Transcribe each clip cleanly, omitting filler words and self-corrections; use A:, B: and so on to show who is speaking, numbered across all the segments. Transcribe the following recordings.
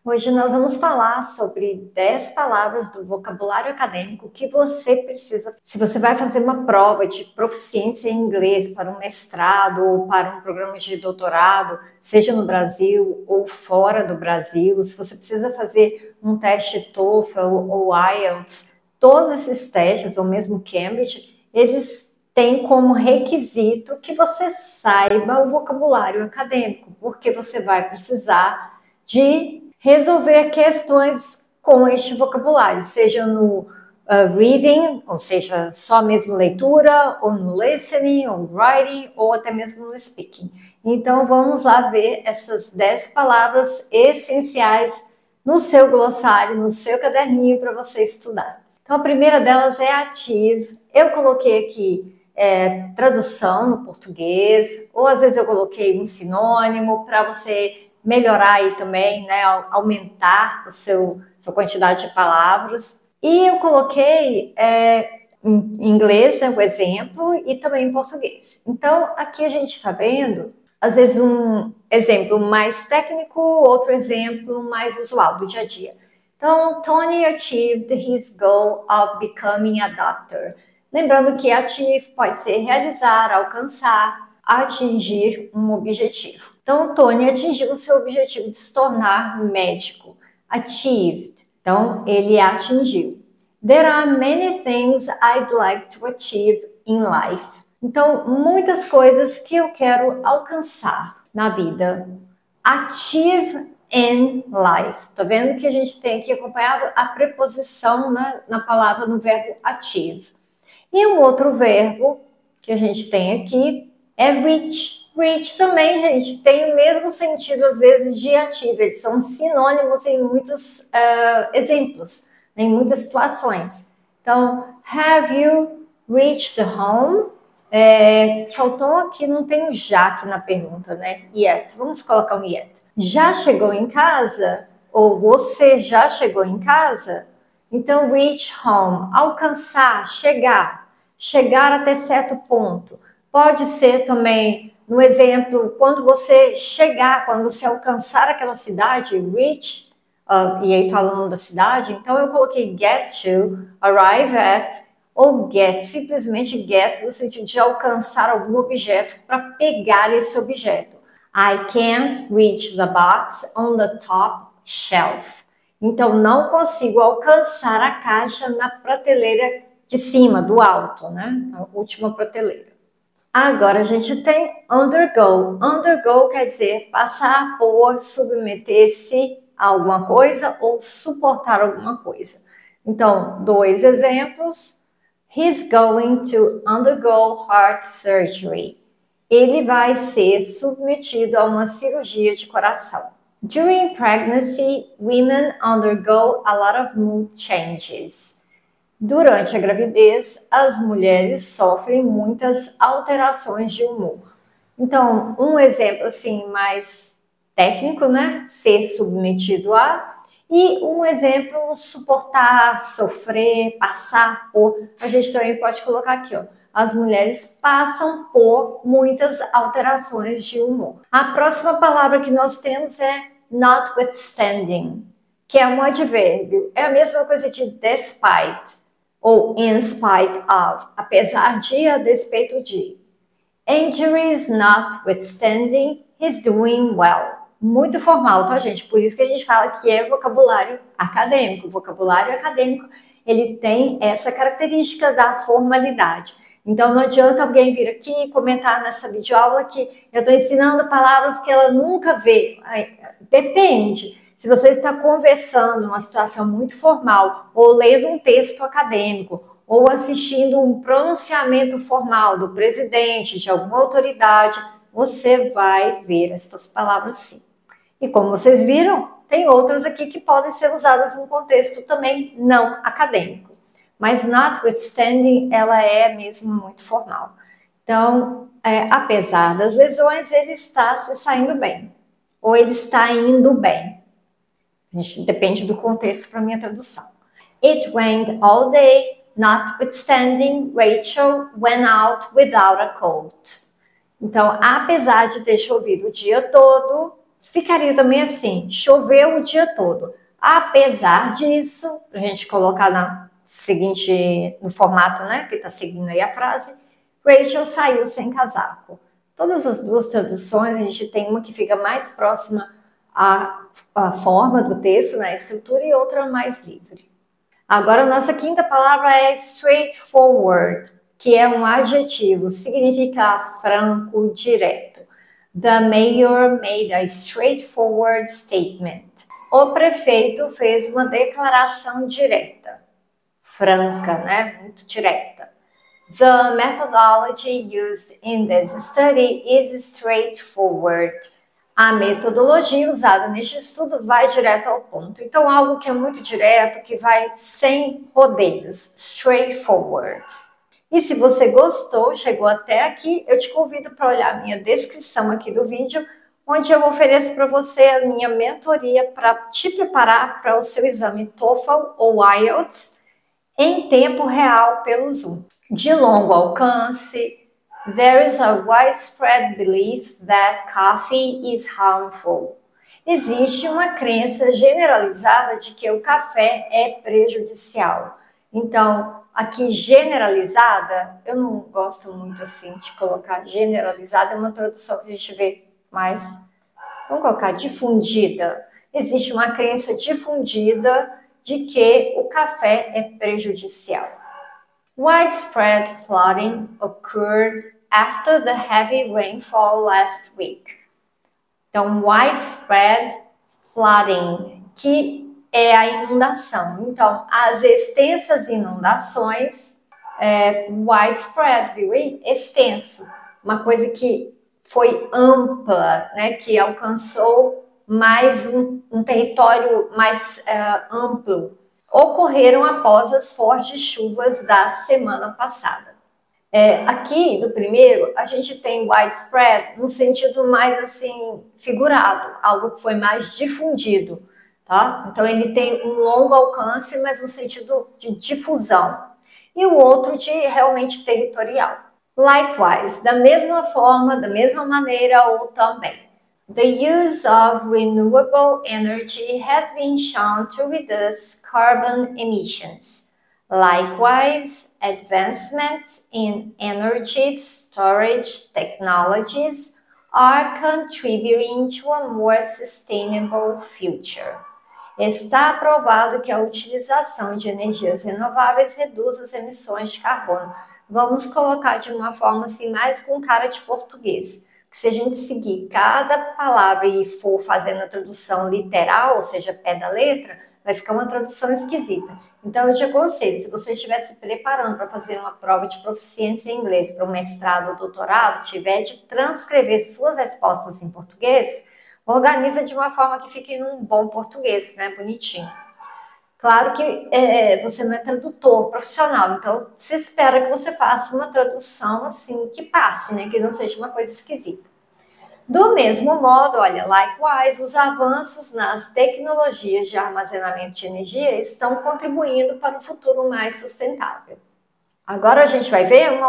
A: Hoje nós vamos falar sobre 10 palavras do vocabulário acadêmico que você precisa. Se você vai fazer uma prova de proficiência em inglês para um mestrado ou para um programa de doutorado, seja no Brasil ou fora do Brasil, se você precisa fazer um teste TOEFL ou IELTS, todos esses testes, ou mesmo Cambridge, eles têm como requisito que você saiba o vocabulário acadêmico, porque você vai precisar de resolver questões com este vocabulário, seja no reading, ou seja, só mesmo leitura, ou no listening, ou writing, ou até mesmo no speaking. Então vamos lá ver essas 10 palavras essenciais no seu glossário, no seu caderninho para você estudar. Então a primeira delas é ative. Eu coloquei aqui tradução no português, ou às vezes eu coloquei um sinônimo para você melhorar aí também, né, aumentar sua quantidade de palavras. E eu coloquei em inglês, né, o exemplo, e também em português. Então, aqui a gente está vendo, às vezes, um exemplo mais técnico, outro exemplo mais usual do dia a dia. Então, Tony achieved his goal of becoming a doctor. Lembrando que achieve pode ser realizar, alcançar, atingir um objetivo. Então, Tony atingiu o seu objetivo de se tornar médico. Achieved. Então, ele atingiu. There are many things I'd like to achieve in life. Então, muitas coisas que eu quero alcançar na vida. Achieve in life. Tá vendo que a gente tem aqui acompanhado a preposição na palavra, no verbo achieve. E um outro verbo que a gente tem aqui é reach. Reach também, gente, tem o mesmo sentido, às vezes, de ative. Eles são sinônimos em muitos exemplos, em muitas situações. Então, have you reached the home? Faltou aqui, não tem o já aqui na pergunta, né? Yet. Vamos colocar um yet. Já chegou em casa? Ou você já chegou em casa? Então, reach home, alcançar, chegar. Chegar até certo ponto. Pode ser também, no exemplo, quando você chegar, quando você alcançar aquela cidade, reach, e aí falando da cidade, então eu coloquei get to, arrive at, ou get, simplesmente get, no sentido de alcançar algum objeto para pegar esse objeto. I can't reach the box on the top shelf. Então, não consigo alcançar a caixa na prateleira de cima, do alto, né? A última prateleira. Agora a gente tem undergo. Undergo quer dizer passar por, submeter-se a alguma coisa ou suportar alguma coisa. Então, dois exemplos. He's going to undergo heart surgery. Ele vai ser submetido a uma cirurgia de coração. During pregnancy, women undergo a lot of mood changes. Durante a gravidez, as mulheres sofrem muitas alterações de humor. Então, um exemplo assim mais técnico, né? Ser submetido a. E um exemplo, suportar, sofrer, passar por. A gente também pode colocar aqui, ó. As mulheres passam por muitas alterações de humor. A próxima palavra que nós temos é notwithstanding, que é um advérbio. É a mesma coisa de despite ou in spite of, apesar de, a despeito de. Injuries notwithstanding, he's doing well. Muito formal, tá, gente? Por isso que a gente fala que é vocabulário acadêmico. O vocabulário acadêmico, ele tem essa característica da formalidade. Então, não adianta alguém vir aqui e comentar nessa videoaula que eu estou ensinando palavras que ela nunca vê. Depende. Se você está conversando numa situação muito formal, ou lendo um texto acadêmico, ou assistindo um pronunciamento formal do presidente, de alguma autoridade, você vai ver essas palavras sim. E como vocês viram, tem outras aqui que podem ser usadas em um contexto também não acadêmico. Mas notwithstanding, ela é mesmo muito formal. Então, apesar das lesões, ele está se saindo bem. Ou ele está indo bem. A gente depende do contexto para minha tradução. It rained all day, notwithstanding, Rachel went out without a coat. Então, apesar de ter chovido o dia todo, Ficaria também assim, choveu o dia todo. Apesar disso, a gente colocar no formato, né, que está seguindo aí a frase, Rachel saiu sem casaco. Todas as duas traduções, a gente tem uma que fica mais próxima à forma do texto, na estrutura, e outra mais livre. Agora, a nossa quinta palavra é straightforward, que é um adjetivo, significa franco, direto. The mayor made a straightforward statement. O prefeito fez uma declaração direta, franca, né? Muito direta. The methodology used in this study is straightforward. A metodologia usada neste estudo vai direto ao ponto. Então, algo que é muito direto, que vai sem rodeios. Straightforward. E se você gostou, chegou até aqui, eu te convido para olhar a minha descrição aqui do vídeo, onde eu ofereço para você a minha mentoria para te preparar para o seu exame TOEFL ou IELTS em tempo real pelo Zoom. De longo alcance, there is a widespread belief that coffee is harmful. Existe uma crença generalizada de que o café é prejudicial. Então, aqui generalizada, eu não gosto muito assim de colocar generalizada, é uma tradução que a gente vê mais. Vamos colocar difundida. Existe uma crença difundida de que o café é prejudicial. Widespread flooding occurred after the heavy rainfall last week. Então, widespread flooding, que é a inundação. Então, as extensas inundações, widespread, viu? Extenso. Uma coisa que foi ampla, né? Que alcançou mais um território mais amplo, ocorreram após as fortes chuvas da semana passada. Aqui, no primeiro, a gente tem widespread no sentido mais assim, figurado, algo que foi mais difundido, tá? Então, ele tem um longo alcance, mas no sentido de difusão. E o outro de realmente territorial. Likewise, da mesma forma, da mesma maneira ou também. The use of renewable energy has been shown to reduce carbon emissions. Likewise, advancements in energy storage technologies are contributing to a more sustainable future. Está provado que a utilização de energias renováveis reduz as emissões de carbono. Vamos colocar de uma forma assim, mais com cara de português. Se a gente seguir cada palavra e for fazendo a tradução literal, ou seja, pé da letra, vai ficar uma tradução esquisita. Então, eu te aconselho, se você estiver se preparando para fazer uma prova de proficiência em inglês para um mestrado ou doutorado, tiver de transcrever suas respostas em português, organiza de uma forma que fique num bom português, né? Bonitinho. Claro que você não é tradutor profissional, então se espera que você faça uma tradução assim que passe, né? Que não seja uma coisa esquisita. Do mesmo modo, olha, likewise, os avanços nas tecnologias de armazenamento de energia estão contribuindo para um futuro mais sustentável. Agora a gente vai ver um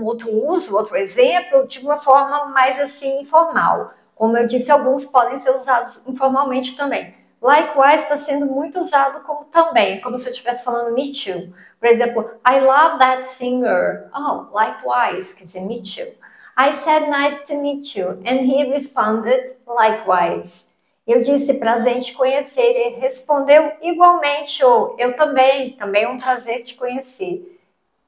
A: outro uso, outro exemplo de uma forma mais assim informal. Como eu disse, alguns podem ser usados informalmente também. Likewise está sendo muito usado como também, como se eu estivesse falando me too. Por exemplo, I love that singer. Oh, likewise, quer dizer, me too. I said nice to meet you, and he responded likewise. Eu disse prazer em te conhecer, e ele respondeu igualmente, ou eu também é um prazer te conhecer.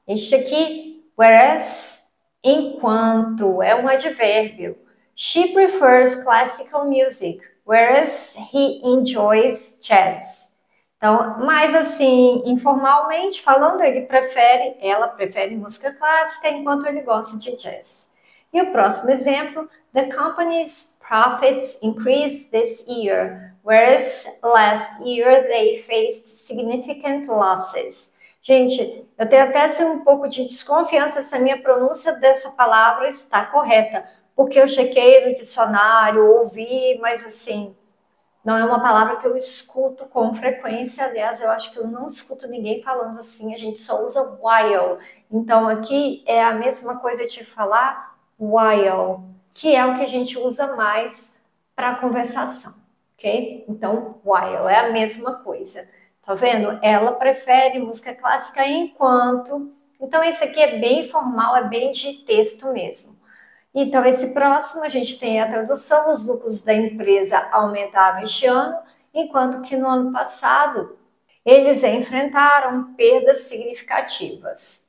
A: Este aqui, whereas, enquanto, é um advérbio. She prefers classical music, whereas he enjoys jazz. Então, mais assim, informalmente falando, ela prefere música clássica, enquanto ele gosta de jazz. E o próximo exemplo, the company's profits increased this year, whereas last year they faced significant losses. Gente, eu tenho até assim, um pouco de desconfiança se a minha pronúncia dessa palavra está correta, porque eu chequei no dicionário, ouvi, mas assim, não é uma palavra que eu escuto com frequência. Aliás, eu acho que eu não escuto ninguém falando assim, a gente só usa while. Então, aqui é a mesma coisa de falar while, que é o que a gente usa mais para a conversação, ok? Então, while é a mesma coisa. Tá vendo? Ela prefere música clássica enquanto. Então, esse aqui é bem formal, é bem de texto mesmo. Então, esse próximo, a gente tem a tradução: os lucros da empresa aumentaram este ano, enquanto que no ano passado eles enfrentaram perdas significativas.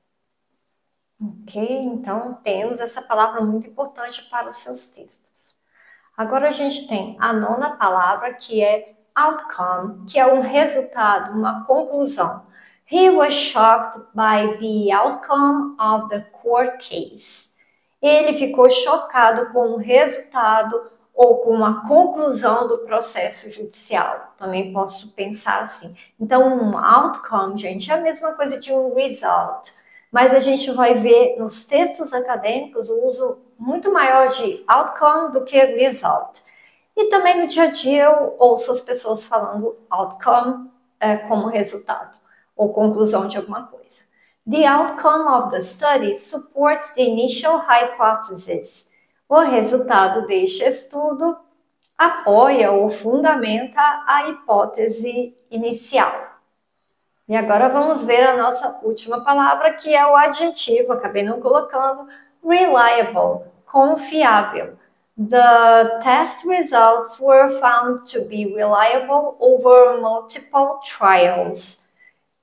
A: Ok? Então, temos essa palavra muito importante para os seus textos. Agora a gente tem a nona palavra, que é outcome, que é um resultado, uma conclusão. He was shocked by the outcome of the court case. Ele ficou chocado com o resultado ou com a conclusão do processo judicial. Também posso pensar assim. Então, um outcome, gente, é a mesma coisa de um result. Mas a gente vai ver nos textos acadêmicos o uso muito maior de outcome do que result. E também no dia a dia eu ouço as pessoas falando outcome como resultado ou conclusão de alguma coisa. The outcome of the study supports the initial hypothesis. O resultado deste estudo apoia ou fundamenta a hipótese inicial. E agora vamos ver a nossa última palavra, que é o adjetivo, acabei não colocando, reliable, confiável. The test results were found to be reliable over multiple trials.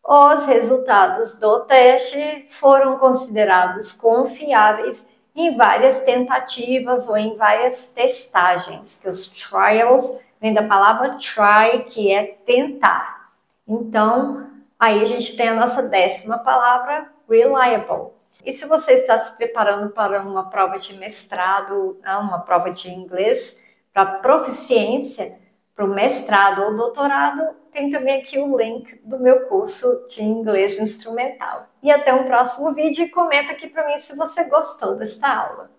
A: Os resultados do teste foram considerados confiáveis em várias tentativas ou em várias testagens, que os trials vem da palavra try, que é tentar. Então, aí a gente tem a nossa décima palavra, reliable. E se você está se preparando para uma prova de mestrado, uma prova de inglês, para proficiência, para o mestrado ou doutorado, tem também aqui o link do meu curso de inglês instrumental. E até um próximo vídeo e comenta aqui para mim se você gostou desta aula.